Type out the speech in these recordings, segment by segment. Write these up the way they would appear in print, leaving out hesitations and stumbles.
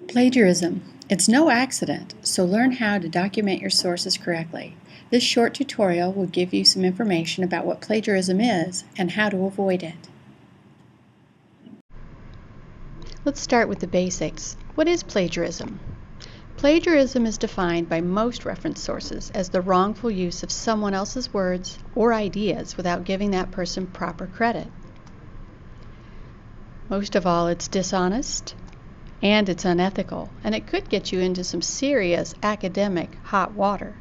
Plagiarism. It's no accident, so learn how to document your sources correctly. This short tutorial will give you some information about what plagiarism is and how to avoid it. Let's start with the basics. What is plagiarism? Plagiarism is defined by most reference sources as the wrongful use of someone else's words or ideas without giving that person proper credit. Most of all, it's dishonest and it's unethical, and it could get you into some serious academic hot water.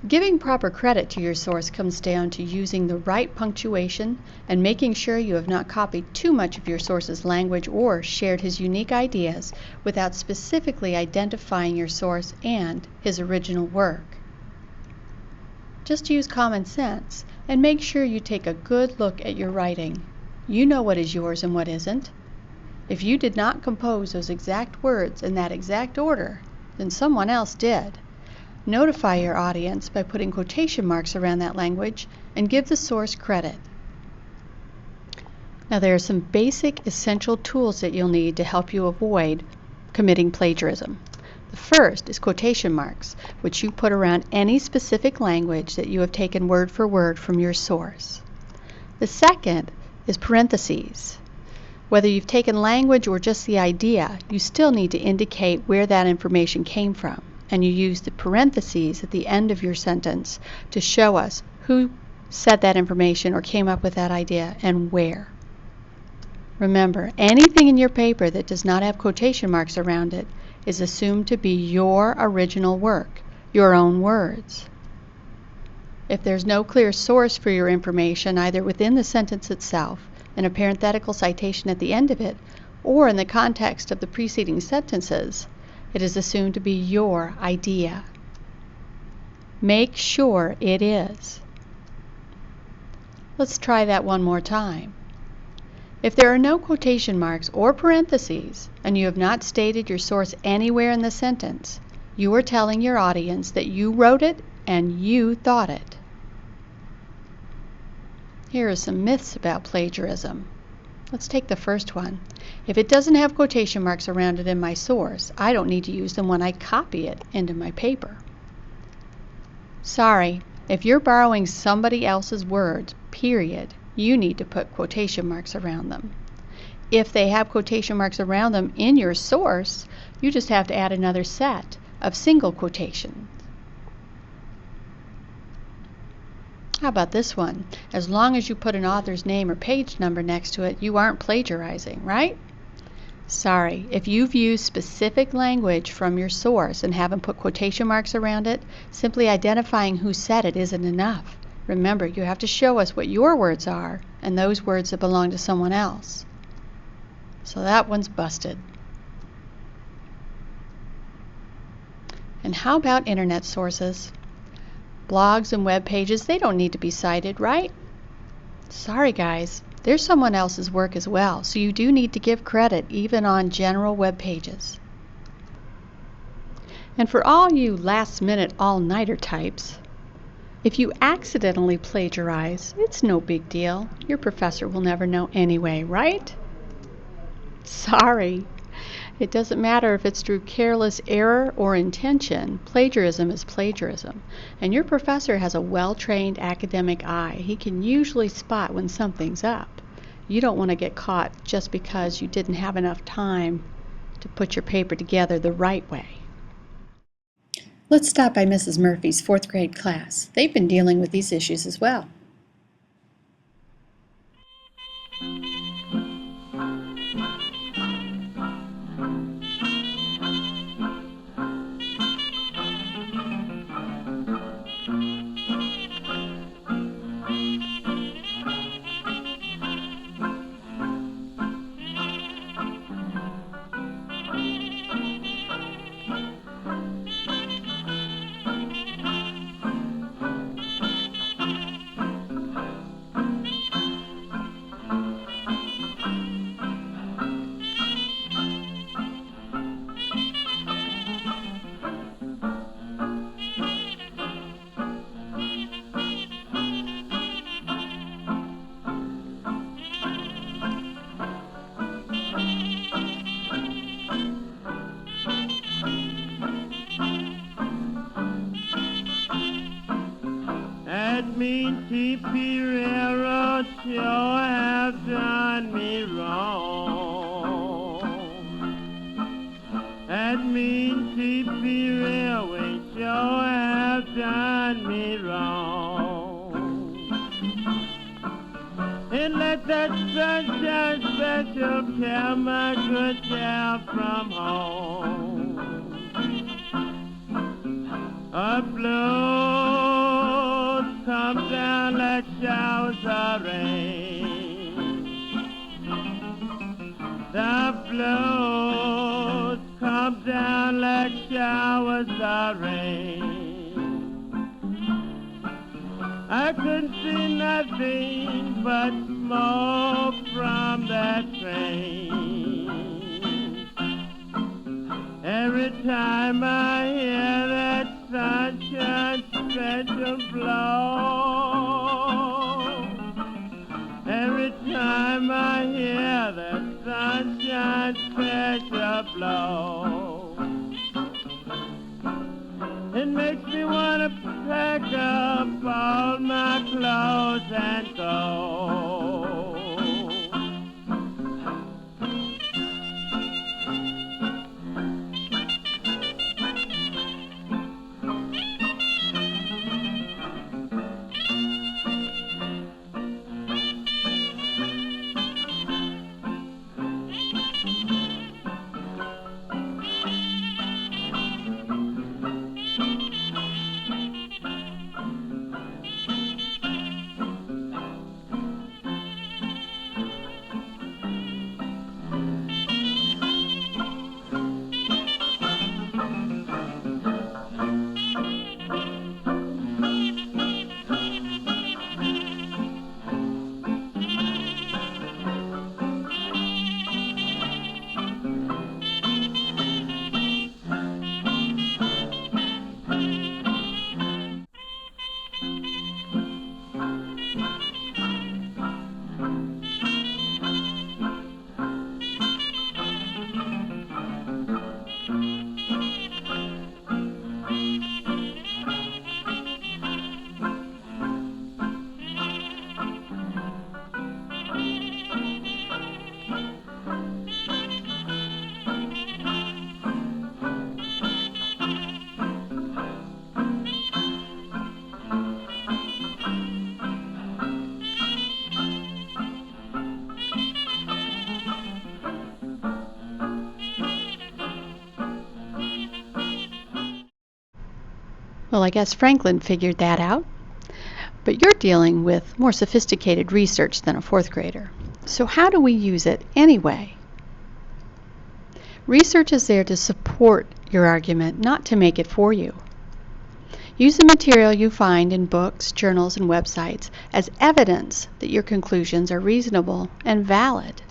Giving proper credit to your source comes down to using the right punctuation and making sure you have not copied too much of your source's language or shared his unique ideas without specifically identifying your source and his original work. Just use common sense and make sure you take a good look at your writing. You know what is yours and what isn't. If you did not compose those exact words in that exact order, then someone else did. Notify your audience by putting quotation marks around that language and give the source credit. Now there are some basic essential tools that you'll need to help you avoid committing plagiarism. The first is quotation marks, which you put around any specific language that you have taken word for word from your source. The second is parentheses. Whether you've taken language or just the idea, you still need to indicate where that information came from, and you use the parentheses at the end of your sentence to show us who said that information or came up with that idea and where. Remember, anything in your paper that does not have quotation marks around it is assumed to be your original work, your own words. If there's no clear source for your information, either within the sentence itself, in a parenthetical citation at the end of it, or in the context of the preceding sentences, it is assumed to be your idea. Make sure it is. Let's try that one more time. If there are no quotation marks or parentheses, and you have not stated your source anywhere in the sentence, you are telling your audience that you wrote it and you thought it. Here are some myths about plagiarism. Let's take the first one. If it doesn't have quotation marks around it in my source, I don't need to use them when I copy it into my paper. Sorry, if you're borrowing somebody else's words, period, you need to put quotation marks around them. If they have quotation marks around them in your source, you just have to add another set of single quotations. How about this one? As long as you put an author's name or page number next to it, you aren't plagiarizing, right? Sorry, if you've used specific language from your source and haven't put quotation marks around it, simply identifying who said it isn't enough. Remember, you have to show us what your words are and those words that belong to someone else. So that one's busted. And how about internet sources? Blogs and web pages, they don't need to be cited, right? Sorry guys, they're someone else's work as well, so you do need to give credit even on general web pages. And for all you last-minute all-nighter types, if you accidentally plagiarize, it's no big deal. Your professor will never know anyway, right? Sorry. It doesn't matter if it's through careless error or intention. Plagiarism is plagiarism. And your professor has a well-trained academic eye. He can usually spot when something's up. You don't want to get caught just because you didn't have enough time to put your paper together the right way. Let's stop by Mrs. Murphy's 4th grade class. They've been dealing with these issues as well. superior sure have done me wrong. That means superior we sure have done me wrong. And let that sunshine special care my good child from home. A blows come down like showers of rain. The blows come down like showers of rain. I couldn't see nothing but smoke from that train. Every time I hear that sunshine special blow, every time I hear that sunshine special blow, it makes me want to pack up all my clothes and go. Well, I guess Franklin figured that out. But you're dealing with more sophisticated research than a fourth grader. So how do we use it anyway? Research is there to support your argument, not to make it for you. Use the material you find in books, journals, and websites as evidence that your conclusions are reasonable and valid.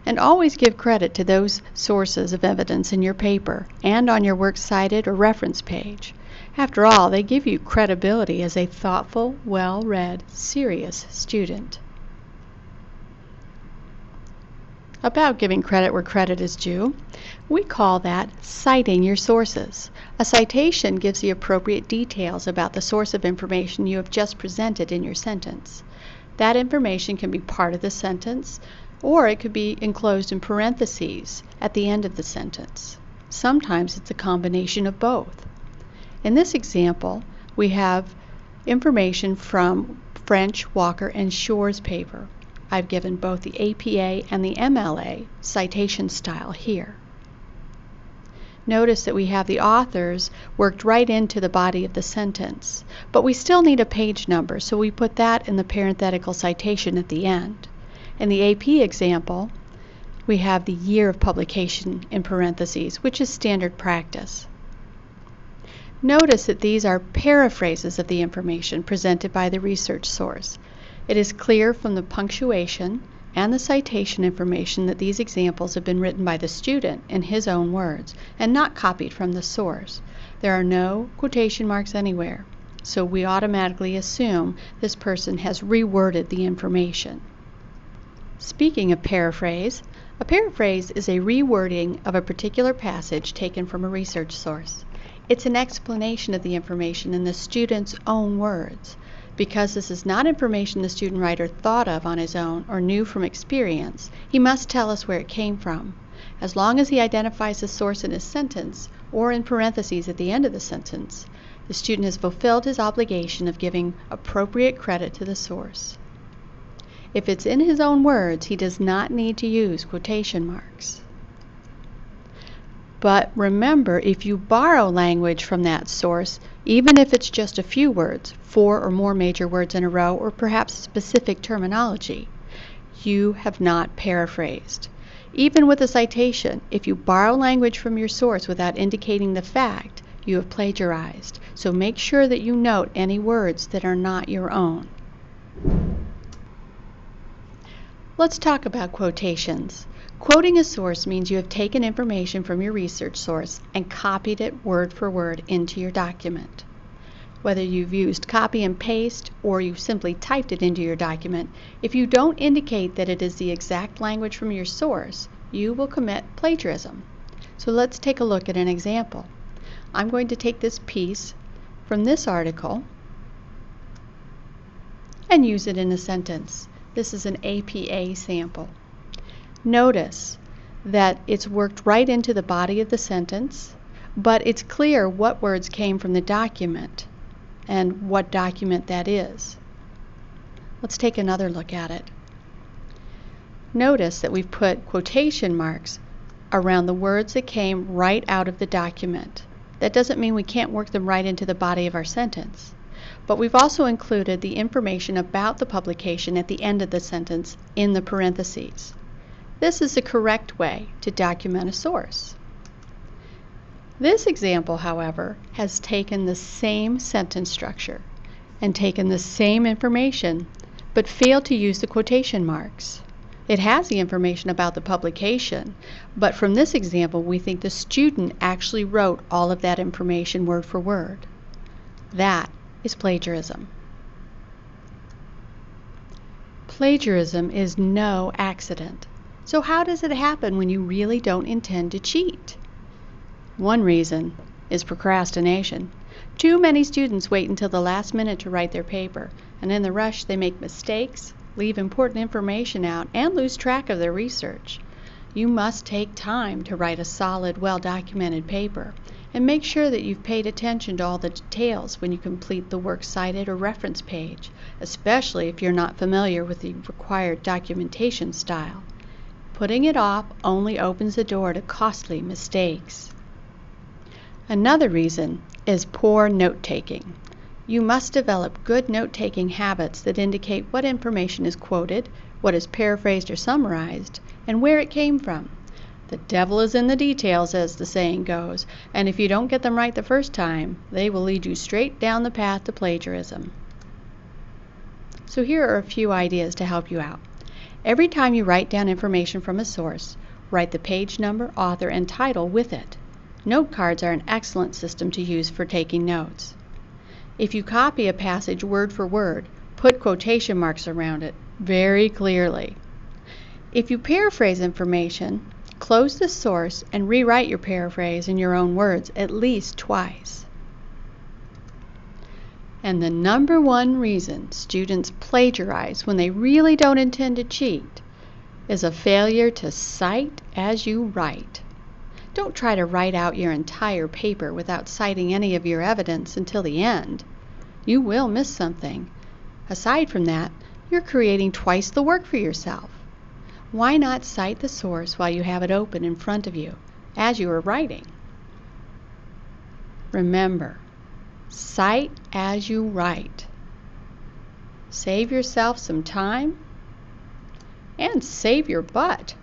And always give credit to those sources of evidence in your paper and on your works cited or reference page. After all, they give you credibility as a thoughtful, well-read, serious student. About giving credit where credit is due, we call that citing your sources. A citation gives the appropriate details about the source of information you have just presented in your sentence. That information can be part of the sentence, or it could be enclosed in parentheses at the end of the sentence. Sometimes it's a combination of both. In this example, we have information from French, Walker, and Shore's paper. I've given both the APA and the MLA citation style here. Notice that we have the authors worked right into the body of the sentence, but we still need a page number, so we put that in the parenthetical citation at the end. In the AP example, we have the year of publication in parentheses, which is standard practice. Notice that these are paraphrases of the information presented by the research source. It is clear from the punctuation and the citation information that these examples have been written by the student in his own words and not copied from the source. There are no quotation marks anywhere, so we automatically assume this person has reworded the information. Speaking of paraphrase, a paraphrase is a rewording of a particular passage taken from a research source. It's an explanation of the information in the student's own words. Because this is not information the student writer thought of on his own or knew from experience, he must tell us where it came from. As long as he identifies the source in his sentence, or in parentheses at the end of the sentence, the student has fulfilled his obligation of giving appropriate credit to the source. If it's in his own words, he does not need to use quotation marks. But remember, if you borrow language from that source, even if it's just a few words, 4 or more major words in a row, or perhaps specific terminology, you have not paraphrased. Even with a citation, if you borrow language from your source without indicating the fact, you have plagiarized. So make sure that you note any words that are not your own. Let's talk about quotations. Quoting a source means you have taken information from your research source and copied it word for word into your document. Whether you've used copy and paste or you simply typed it into your document, if you don't indicate that it is the exact language from your source, you will commit plagiarism. So let's take a look at an example. I'm going to take this piece from this article and use it in a sentence. This is an APA sample. Notice that it's worked right into the body of the sentence, but it's clear what words came from the document and what document that is. Let's take another look at it. Notice that we've put quotation marks around the words that came right out of the document. That doesn't mean we can't work them right into the body of our sentence. But we've also included the information about the publication at the end of the sentence in the parentheses. This is the correct way to document a source. This example, however, has taken the same sentence structure and taken the same information, but failed to use the quotation marks. It has the information about the publication, but from this example, we think the student actually wrote all of that information word for word. That is plagiarism. Plagiarism is no accident. So how does it happen when you really don't intend to cheat? One reason is procrastination. Too many students wait until the last minute to write their paper, and in the rush they make mistakes, leave important information out, and lose track of their research. You must take time to write a solid, well-documented paper, and make sure that you've paid attention to all the details when you complete the works cited or reference page, especially if you're not familiar with the required documentation style. Putting it off only opens the door to costly mistakes. Another reason is poor note-taking. You must develop good note-taking habits that indicate what information is quoted, what is paraphrased or summarized, and where it came from. The devil is in the details, as the saying goes, and if you don't get them right the first time, they will lead you straight down the path to plagiarism. So here are a few ideas to help you out. Every time you write down information from a source, write the page number, author, and title with it. Note cards are an excellent system to use for taking notes. If you copy a passage word for word, put quotation marks around it very clearly. If you paraphrase information, close the source and rewrite your paraphrase in your own words at least twice. And the number one reason students plagiarize when they really don't intend to cheat is a failure to cite as you write. Don't try to write out your entire paper without citing any of your evidence until the end. You will miss something. Aside from that, you're creating twice the work for yourself. Why not cite the source while you have it open in front of you as you are writing? Remember, cite as you write. Save yourself some time and save your butt.